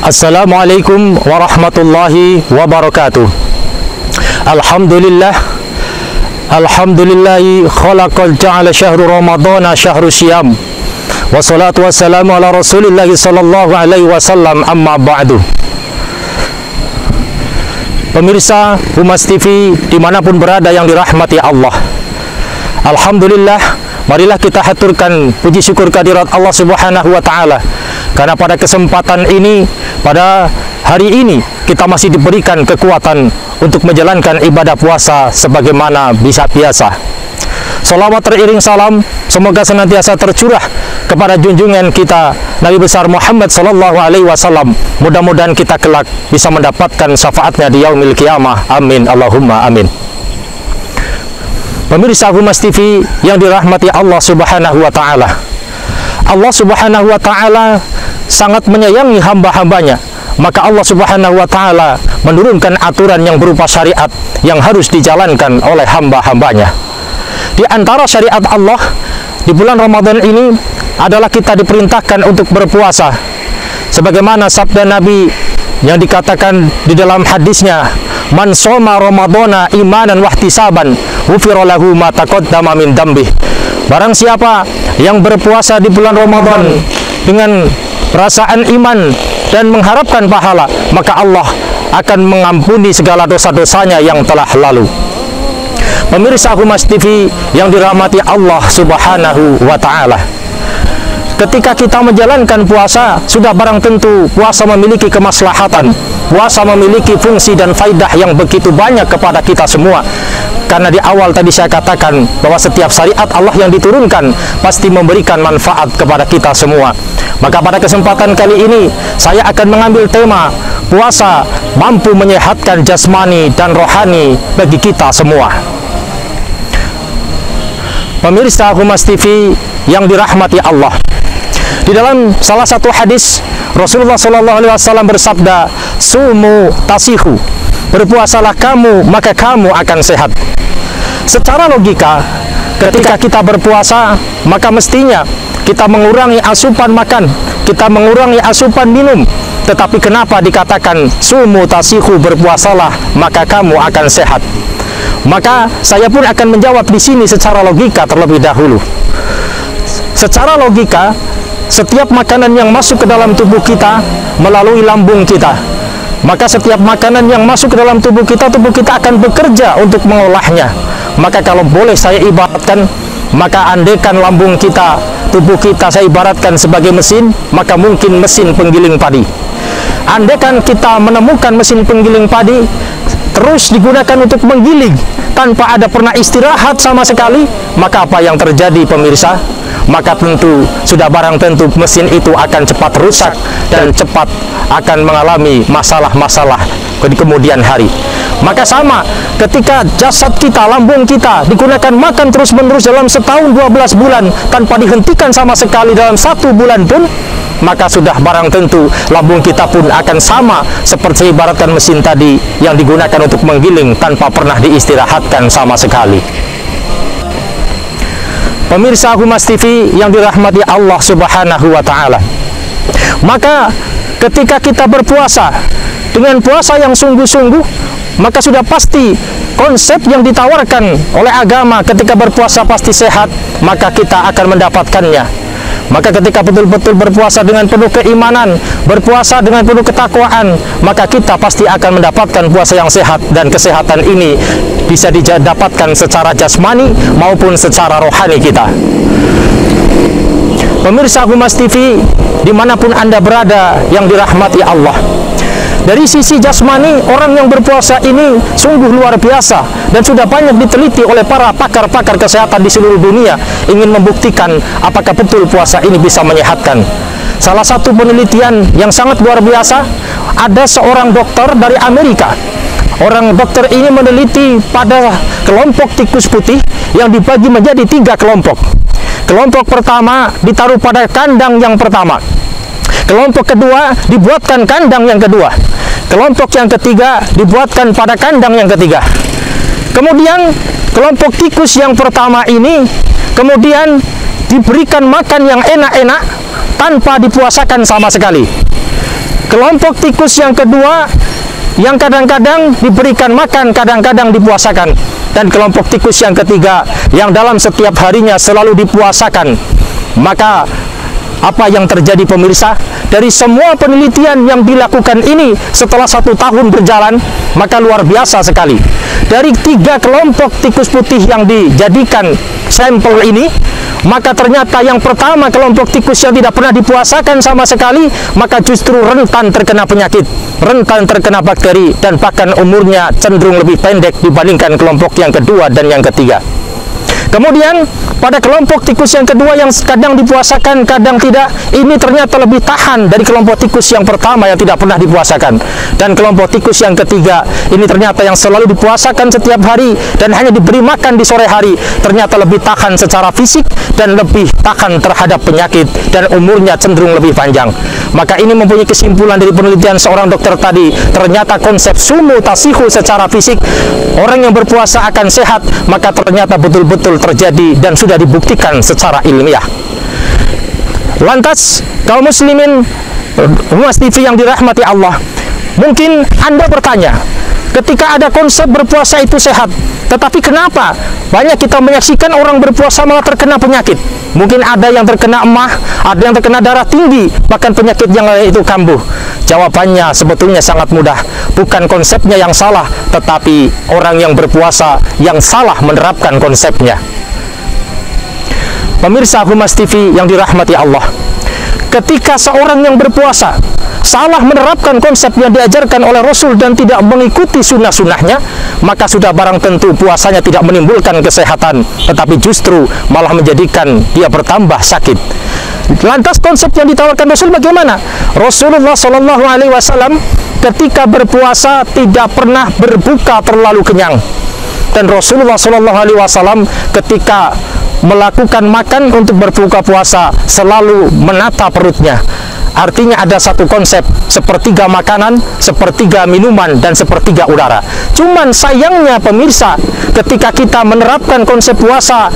Assalamualaikum warahmatullahi wabarakatuh. Alhamdulillahi khalaqal ja'ala syahru ramadhana syahru syiyam. Wassalatu wassalamu ala rasulillahi sallallahu alaihi wasallam, amma ba'du. Pemirsa Humas TV dimanapun berada yang dirahmati Allah, alhamdulillah, marilah kita haturkan puji syukur kehadirat Allah subhanahu wa ta'ala, karena pada kesempatan ini, pada hari ini, kita masih diberikan kekuatan untuk menjalankan ibadah puasa sebagaimana bisa biasa. Salawat teriring salam semoga senantiasa tercurah kepada junjungan kita Nabi besar Muhammad sallallahu alaihi wasallam. Mudah-mudahan kita kelak bisa mendapatkan syafaatnya di yaumil qiyamah. Amin Allahumma amin. Pemirsa Humas TV yang dirahmati Allah subhanahu wa ta'ala, Allah subhanahu wa ta'ala sangat menyayangi hamba-hambanya. Maka Allah subhanahu wa ta'ala menurunkan aturan yang berupa syariat yang harus dijalankan oleh hamba-hambanya. Di antara syariat Allah di bulan Ramadan ini adalah kita diperintahkan untuk berpuasa, sebagaimana sabda Nabi yang dikatakan di dalam hadisnya, man shoma ramadhana imanan wahtisaban ghufira lahu ma taqaddama min dzambih. Barang siapa yang berpuasa di bulan Ramadan dengan perasaan iman dan mengharapkan pahala, maka Allah akan mengampuni segala dosa-dosanya yang telah lalu. Pemirsa Humas TV yang dirahmati Allah subhanahu wa ta'ala, ketika kita menjalankan puasa, sudah barang tentu puasa memiliki kemaslahatan, puasa memiliki fungsi dan faidah yang begitu banyak kepada kita semua. Karena di awal tadi saya katakan bahwa setiap syariat Allah yang diturunkan pasti memberikan manfaat kepada kita semua. Maka pada kesempatan kali ini saya akan mengambil tema puasa mampu menyehatkan jasmani dan rohani bagi kita semua. Pemirsa Humas TV yang dirahmati Allah, di dalam salah satu hadis Rasulullah SAW bersabda, sumu tasihu, berpuasalah kamu maka kamu akan sehat. Secara logika, ketika kita berpuasa maka mestinya kita mengurangi asupan makan, kita mengurangi asupan minum. Tetapi kenapa dikatakan sumu tasihu, berpuasalah maka kamu akan sehat? Maka saya pun akan menjawab di sini secara logika terlebih dahulu. Secara logika, setiap makanan yang masuk ke dalam tubuh kita melalui lambung kita. Maka setiap makanan yang masuk ke dalam tubuh kita akan bekerja untuk mengolahnya. Maka kalau boleh saya ibaratkan, maka andaikan lambung kita, tubuh kita saya ibaratkan sebagai mesin, maka mungkin mesin penggiling padi. Andaikan kita menemukan mesin penggiling padi terus digunakan untuk menggiling tanpa ada pernah istirahat sama sekali, maka apa yang terjadi pemirsa? Maka tentu, sudah barang tentu mesin itu akan cepat rusak dan cepat akan mengalami masalah-masalah di kemudian hari. Maka sama ketika jasad kita, lambung kita digunakan makan terus-menerus dalam setahun 12 bulan tanpa dihentikan sama sekali dalam 1 bulan pun, maka sudah barang tentu lambung kita pun akan sama seperti ibaratkan mesin tadi yang digunakan untuk menggiling tanpa pernah diistirahatkan sama sekali. Pemirsa Humas TV yang dirahmati Allah subhanahu wa ta'ala, maka ketika kita berpuasa dengan puasa yang sungguh-sungguh, maka sudah pasti konsep yang ditawarkan oleh agama ketika berpuasa pasti sehat, maka kita akan mendapatkannya. Maka ketika betul-betul berpuasa dengan penuh keimanan, berpuasa dengan penuh ketakwaan, maka kita pasti akan mendapatkan puasa yang sehat. Dan kesehatan ini bisa didapatkan secara jasmani maupun secara rohani kita. Pemirsa Humas TV dimanapun Anda berada yang dirahmati Allah, dari sisi jasmani, orang yang berpuasa ini sungguh luar biasa dan sudah banyak diteliti oleh para pakar-pakar kesehatan di seluruh dunia, ingin membuktikan apakah betul puasa ini bisa menyehatkan. Salah satu penelitian yang sangat luar biasa, ada seorang dokter dari Amerika. Orang dokter ini meneliti pada kelompok tikus putih yang dibagi menjadi 3 kelompok. Kelompok pertama ditaruh pada kandang yang pertama. Kelompok kedua dibuatkan kandang yang kedua. Kelompok yang ketiga dibuatkan pada kandang yang ketiga. Kemudian kelompok tikus yang pertama ini kemudian diberikan makan yang enak-enak tanpa dipuasakan sama sekali. Kelompok tikus yang kedua, yang kadang-kadang diberikan makan, kadang-kadang dipuasakan. Dan kelompok tikus yang ketiga, yang dalam setiap harinya selalu dipuasakan. Maka apa yang terjadi pemirsa? Dari semua penelitian yang dilakukan ini setelah 1 tahun berjalan, maka luar biasa sekali. Dari 3 kelompok tikus putih yang dijadikan sampel ini, maka ternyata yang pertama, kelompok tikus yang tidak pernah dipuasakan sama sekali, maka justru rentan terkena penyakit, rentan terkena bakteri, dan bahkan umurnya cenderung lebih pendek dibandingkan kelompok yang kedua dan yang ketiga. Kemudian pada kelompok tikus yang kedua yang kadang dipuasakan, kadang tidak, ini ternyata lebih tahan dari kelompok tikus yang pertama yang tidak pernah dipuasakan. Dan kelompok tikus yang ketiga ini ternyata yang selalu dipuasakan setiap hari dan hanya diberi makan di sore hari, ternyata lebih tahan secara fisik dan lebih tahan terhadap penyakit, dan umurnya cenderung lebih panjang. Maka ini mempunyai kesimpulan dari penelitian seorang dokter tadi, ternyata konsep sumu tasihu secara fisik, orang yang berpuasa akan sehat, maka ternyata betul-betul terjadi dan sudah dibuktikan secara ilmiah. Lantas kaum muslimin Humas TV yang dirahmati Allah, mungkin Anda bertanya, ketika ada konsep berpuasa itu sehat, tetapi kenapa banyak kita menyaksikan orang berpuasa malah terkena penyakit? Mungkin ada yang terkena emah, ada yang terkena darah tinggi, bahkan penyakit yang lain itu kambuh. Jawabannya sebetulnya sangat mudah. Bukan konsepnya yang salah, tetapi orang yang berpuasa yang salah menerapkan konsepnya. Pemirsa Humas TV yang dirahmati Allah, ketika seorang yang berpuasa salah menerapkan konsep yang diajarkan oleh Rasul dan tidak mengikuti sunnah-sunnahnya, maka sudah barang tentu puasanya tidak menimbulkan kesehatan, tetapi justru malah menjadikan dia bertambah sakit. Lantas konsep yang ditawarkan Rasul bagaimana? Rasulullah SAW ketika berpuasa tidak pernah berbuka terlalu kenyang, dan Rasulullah SAW ketika melakukan makan untuk berbuka puasa selalu menata perutnya. Artinya ada satu konsep, sepertiga makanan, sepertiga minuman, dan sepertiga udara. Cuman sayangnya pemirsa, ketika kita menerapkan konsep puasa,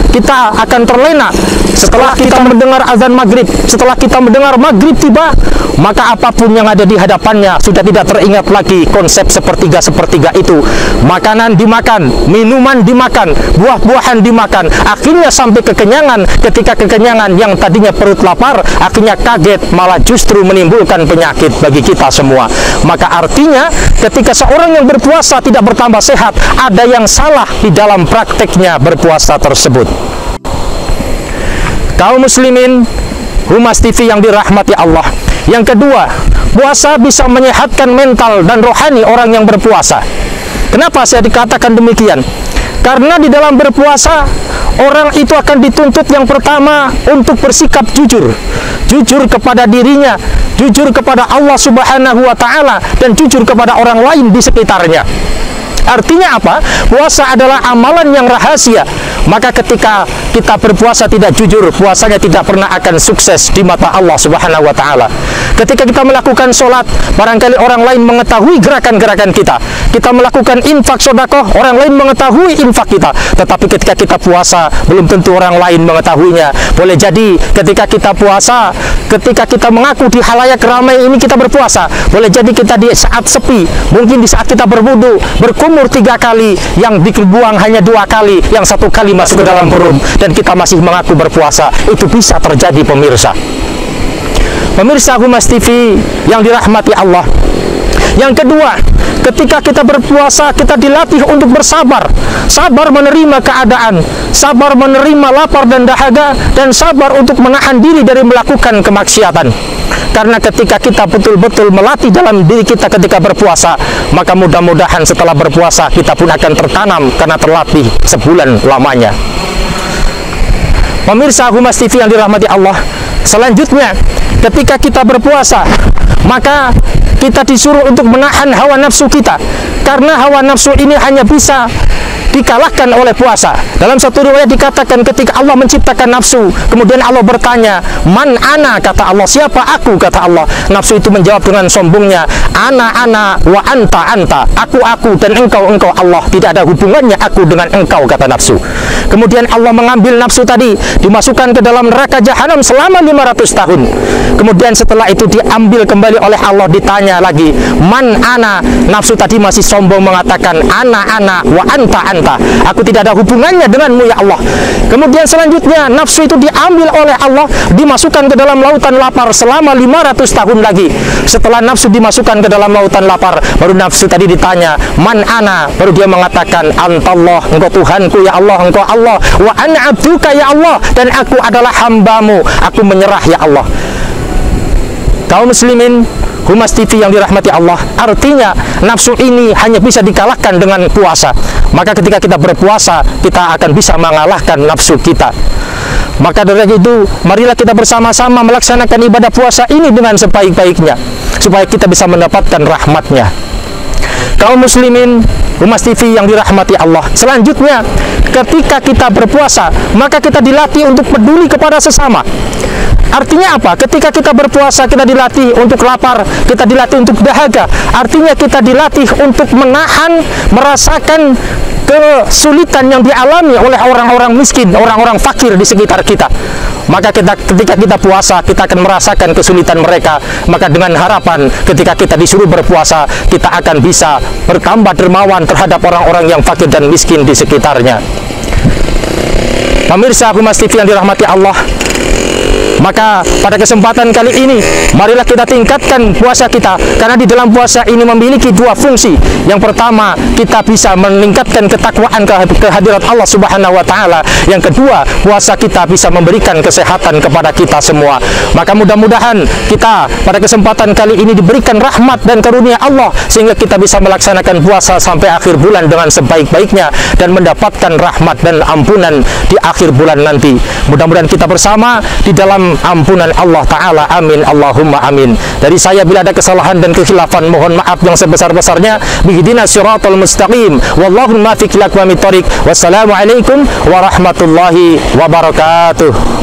kita akan terlena. Setelah kita mendengar azan maghrib, setelah kita mendengar maghrib tiba, maka apapun yang ada di hadapannya sudah tidak teringat lagi konsep sepertiga-sepertiga itu. Makanan dimakan, minuman dimakan, buah-buahan dimakan, akhirnya sampai kekenyangan. Ketika kekenyangan, yang tadinya perut lapar akhirnya kaget, malah justru menimbulkan penyakit bagi kita semua. Maka artinya ketika seorang yang berpuasa tidak bertambah sehat, ada yang salah di dalam prakteknya berpuasa tersebut. Kaum muslimin Humas TV yang dirahmati Allah, yang kedua, puasa bisa menyehatkan mental dan rohani orang yang berpuasa. Kenapa saya dikatakan demikian? Karena di dalam berpuasa, orang itu akan dituntut yang pertama untuk bersikap jujur. Jujur kepada dirinya, jujur kepada Allah Subhanahu wa Ta'ala, dan jujur kepada orang lain di sekitarnya. Artinya apa? Puasa adalah amalan yang rahasia. Maka ketika kita berpuasa tidak jujur, puasanya tidak pernah akan sukses di mata Allah Subhanahu wa Ta'ala. Ketika kita melakukan sholat, barangkali orang lain mengetahui gerakan-gerakan kita. Kita melakukan infak sedekah, orang lain mengetahui infak kita. Tetapi ketika kita puasa, belum tentu orang lain mengetahuinya. Boleh jadi ketika kita puasa, ketika kita mengaku di halayak ramai ini kita berpuasa, boleh jadi kita di saat sepi, mungkin di saat kita berwudu, berkumur 3 kali, yang dibuang hanya 2 kali, yang 1 kali masuk ke dalam perut, dan kita masih mengaku berpuasa. Itu bisa terjadi pemirsa. Pemirsa Humas TV yang dirahmati Allah, yang kedua, ketika kita berpuasa, kita dilatih untuk bersabar. Sabar menerima keadaan, sabar menerima lapar dan dahaga, dan sabar untuk menahan diri dari melakukan kemaksiatan. Karena ketika kita betul-betul melatih dalam diri kita ketika berpuasa, maka mudah-mudahan setelah berpuasa kita pun akan tertanam karena terlatih sebulan lamanya. Pemirsa Humas TV yang dirahmati Allah, selanjutnya ketika kita berpuasa, maka kita disuruh untuk menahan hawa nafsu kita, karena hawa nafsu ini hanya bisa dikalahkan oleh puasa. Dalam satu riwayat dikatakan ketika Allah menciptakan nafsu, kemudian Allah bertanya, "Man ana?" kata Allah, "Siapa aku?" kata Allah. Nafsu itu menjawab dengan sombongnya, "Ana wa anta." Aku dan engkau Allah. Tidak ada hubungannya aku dengan engkau, kata nafsu. Kemudian Allah mengambil nafsu tadi, dimasukkan ke dalam neraka jahanam selama 500 tahun. Kemudian setelah itu diambil kembali kembali oleh Allah, ditanya lagi, man ana. Nafsu tadi masih sombong mengatakan ana wa anta. Aku tidak ada hubungannya denganmu ya Allah. Kemudian selanjutnya nafsu itu diambil oleh Allah, dimasukkan ke dalam lautan lapar selama 500 tahun lagi. Setelah nafsu dimasukkan ke dalam lautan lapar, baru nafsu tadi ditanya, man ana. Baru dia mengatakan, antallah, engkau Tuhanku ya Allah, engkau Allah, wa ana abduka ya Allah, dan aku adalah hambamu, aku menyerah ya Allah. Kaum muslimin Humas TV yang dirahmati Allah, artinya nafsu ini hanya bisa dikalahkan dengan puasa. Maka ketika kita berpuasa, kita akan bisa mengalahkan nafsu kita. Maka dari itu, marilah kita bersama-sama melaksanakan ibadah puasa ini dengan sebaik-baiknya, supaya kita bisa mendapatkan rahmatnya. Kaum muslimin Humas TV yang dirahmati Allah, selanjutnya ketika kita berpuasa, maka kita dilatih untuk peduli kepada sesama. Artinya apa? Ketika kita berpuasa, kita dilatih untuk lapar, kita dilatih untuk dahaga. Artinya kita dilatih untuk menahan, merasakan kesulitan yang dialami oleh orang-orang miskin, orang-orang fakir di sekitar kita. Maka ketika kita puasa, kita akan merasakan kesulitan mereka. Maka dengan harapan ketika kita disuruh berpuasa, kita akan bisa bertambah dermawan terhadap orang-orang yang fakir dan miskin di sekitarnya. Pemirsa Humas TV yang dirahmati Allah, maka pada kesempatan kali ini, marilah kita tingkatkan puasa kita, karena di dalam puasa ini memiliki dua fungsi. Yang pertama, kita bisa meningkatkan ketakwaan kehadirat Allah Subhanahu wa Ta'ala. Yang kedua, puasa kita bisa memberikan kesehatan kepada kita semua. Maka mudah-mudahan kita pada kesempatan kali ini diberikan rahmat dan karunia Allah, sehingga kita bisa melaksanakan puasa sampai akhir bulan dengan sebaik-baiknya dan mendapatkan rahmat dan ampunan di akhir bulan nanti. Mudah-mudahan kita bersama di dalam ampunan Allah Ta'ala. Amin, Allahumma amin. Dari saya, bila ada kesalahan dan kekhilafan, mohon maaf yang sebesar-besarnya. Bihdina siratal mustaqim, wallahu muwaffiq ila aqwamit thoriq. Wassalamualaikum warahmatullahi wabarakatuh.